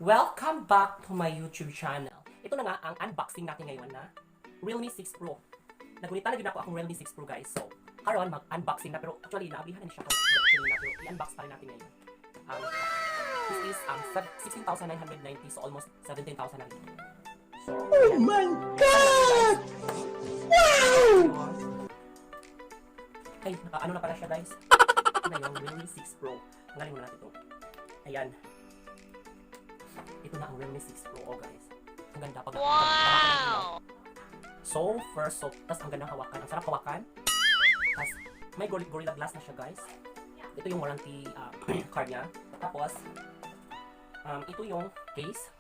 Welcome back to my YouTube channel. Ito na nga ang unboxing natin ngayon na Realme 6 Pro. Nagunita na din ako akong Realme 6 Pro guys. So, karon mag-unboxing na pero actually naabihan na siya pero i-unbox pa rin natin ngayon. This is 16,990 so almost 17,000 na rin. So, oh my God! Wow! Ay, naka-ano na pala siya guys. Ito na yung Realme 6 Pro. Ngayon muna natin ito. Ayan. Ito na ang Realme 6 Pro, oh guys. Ang ganda pag wow! So, first, tas ang gandang hawakan. Ang sarap hawakan. Tas, may Gorilla Glass na siya, guys. Ito yung warranty card niya. Tapos, ito yung case.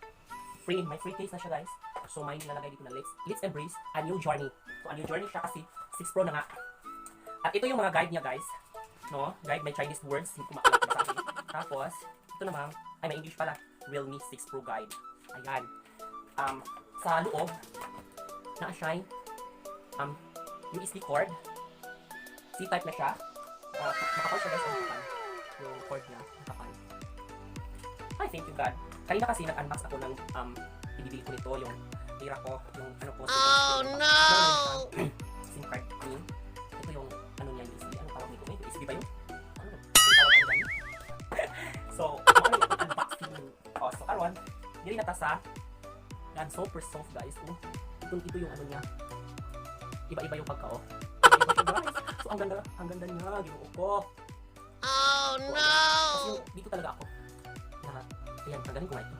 May free case na siya, guys. So, may nilalagay dito na Let's Embrace a New Journey. So, a new journey siya kasi 6 Pro na nga. At ito yung mga guide niya, guys. No? Guide, may Chinese words. Hindi ko maalala sa akin. Tapos, ito naman, ay may English pala. Realme 6 Pro Guide. Ayan. Sa loob, na-assign USB cord. C-type na siya. Makapal siya guys. Yung cord niya. Makapal. Ay, thank you God. Kanina kasi nag-unbox ako ng ibibili ko nito. Yung tira ko. Yung ano po. Oh no! SIM card pin. Ito yung ano niya USB. Anong tawag nito? USB ba yun? Ano? Tawag ano dyan? So, ano yung unboxing? Oh, so karon, dili na ta sa yan, super soft guys. Ito yung ano niya. Iba-iba yung pagka iba siya guys. So ang ganda niya, ginoo ko. Oh so, no. Kasi dito talaga ako. Ayan, tanggalin ko nga ito.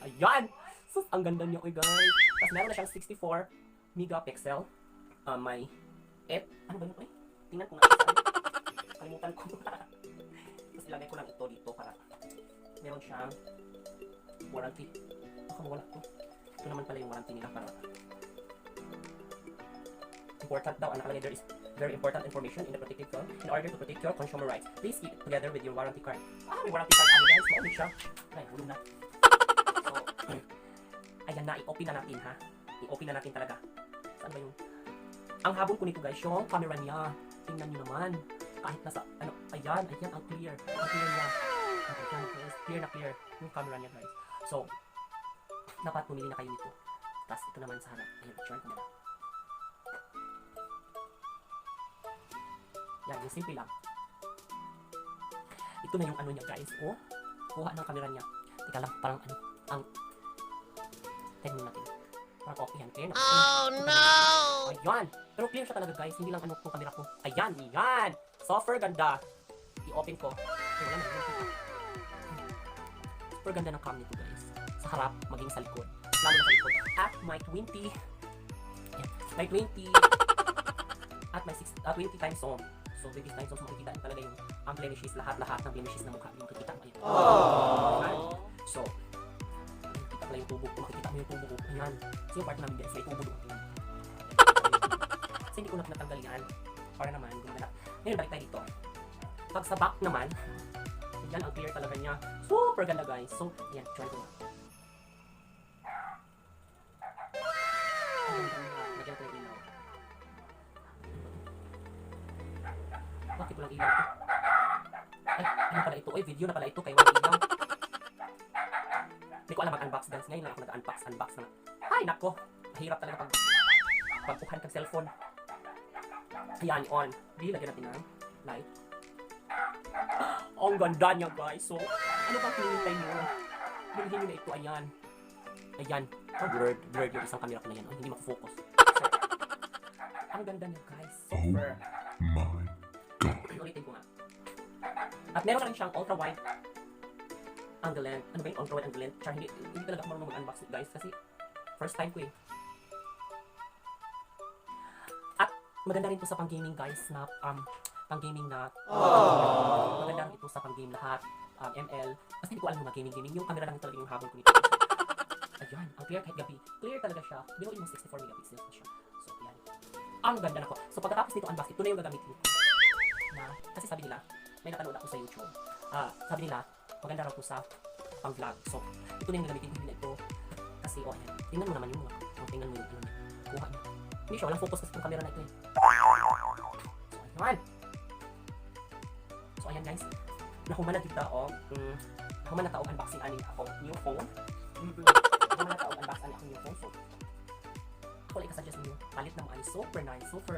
Ayan! So, ang ganda niya ko guys. Tapos meron na siyang 64 megapixel. May ano ba yun? Tingnan ko nga. Kalimutan ko. Tapos ilagay ko lang ito dito para meron siyang warranty. Baka mawala ito. Ito naman pala yung warranty nila para important daw. Ang nakalagay there is very important information in the protected phone in order to protect your consumer rights. Please keep it together with your warranty card. May warranty card ano guys. Maulit siya. Ay, hulong na. So, ayan na. I-open na natin ha. I-open na natin talaga. Saan ba yung ang habol ko nito guys, yung camera niya. Tingnan nyo naman. Kahit nasa, ayan, ang clear. Ang clear niya. Clear na clear yung camera niya guys. So, dapat pumili na kayo nito. Tapos ito naman sa harap. Ayan, picture ko na. Yan, yung simple lang. Ito na yung ano niya guys. Oh, kuha ng camera niya. Teka lang, parang ang tingnan natin. Parang okay yan. Clear na. Oh no! Ayan. Pero clear siya talaga guys. Hindi lang ano itong camera ko. Ayan, yan. Super ganda. I-open ko. Ayan, super ganda ng cam nito guys. Sa harap, maging sa likod. Lalo na sa likod. At may 20. Ayan. May 20. At may 20 times zoom. So 20 times zoom, makikita nyo talaga yung blemishes. Lahat ng blemishes na mukha. Yung makikita mo. Ayan. So, makikita pala yung tubo ko. Makikita mo yung tubo ko. Ayan. So yung part namin guys, may tubo doon. Kasi hindi ko na pinatanggal yan. Para naman, gumana. Ngayon, balik tayo dito. Pag sa back naman, yan ang clear talaga niya. Super ganda guys. So, yan, try ko nga. Ang ganda niya. Nagyan ko yung ilaw. Bakit walang ilaw ito? Ay, ano pala ito? Ay, video na pala ito. Kaya walang ilaw. Hindi ko alam mag-unbox guys. Ngayon lang ako nag-unbox na. Ay, nako. Mahirap talaga pagbuhan kag cellphone. Ayan, on. Di, lagyan natin ng light. Ang ganda niya guys. So, ano bang pinintay nyo? Bilhin nyo na ito. Ayan. Ayan. Oh, blurred yung isang camera ko na yan. Hindi makafocus. So, ang ganda niya guys. Super. Oh my God. Ulitin ko nga. At meron na rin siyang ultra-wide angle lens. Ano ba yung ultra-wide angle lens? Char, hindi talaga ako marunong mag-unbox it guys. Kasi first time ko eh. At maganda rin ito sa pang-gaming guys na pang-gaming na maganda rin ito sa pang-game lahat. ML. Kasi hindi ko alam yung mga gaming. Yung camera lang talaga yung habol ko nito. Ayan. Ang clear kahit gabi. Clear talaga siya. Binuin mo 64 megapixels na siya. So, ayan. Ang ganda na ko. So, pagkatapos nito unbox, ito na yung gagamitin ko. Kasi sabi nila, may napanood ako sa YouTube. Sabi nila, maganda raw po sa pang-vlog. So, ito na yung gagamitin ko. Ito. Kasi, ayan. Tingnan mo naman yung mga. Tingnan mo yung ano niya. Kuha niya. Hindi siya. Walang focus kasi yung camera na ito eh. So, ayan. So, ayan guys. Nakuha na kita Human na taong unboxing ani akong new phone. Human na taong unboxing ani akong new phone. So, ako lang ikasuggest niyo, palit na mo ani super nice, super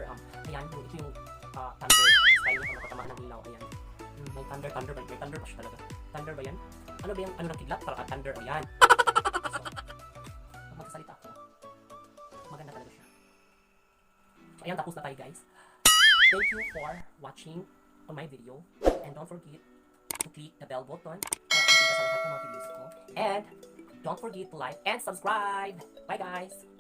ayan yung ito yung thunder style na nakatamaan ng ilaw, ayan. May thunder ba? May thunder pa siya talaga. Thunder ba yan? Ano ba yung ano ng kidlat? Para thunder o yan. So, pag magsasalita ako, maganda talaga siya. So, ayan, tapos na tayo guys. Thank you for watching on my video. And don't forget to click the bell button para update ka sa lahat ng mga videos ko. And don't forget to like and subscribe. Bye guys!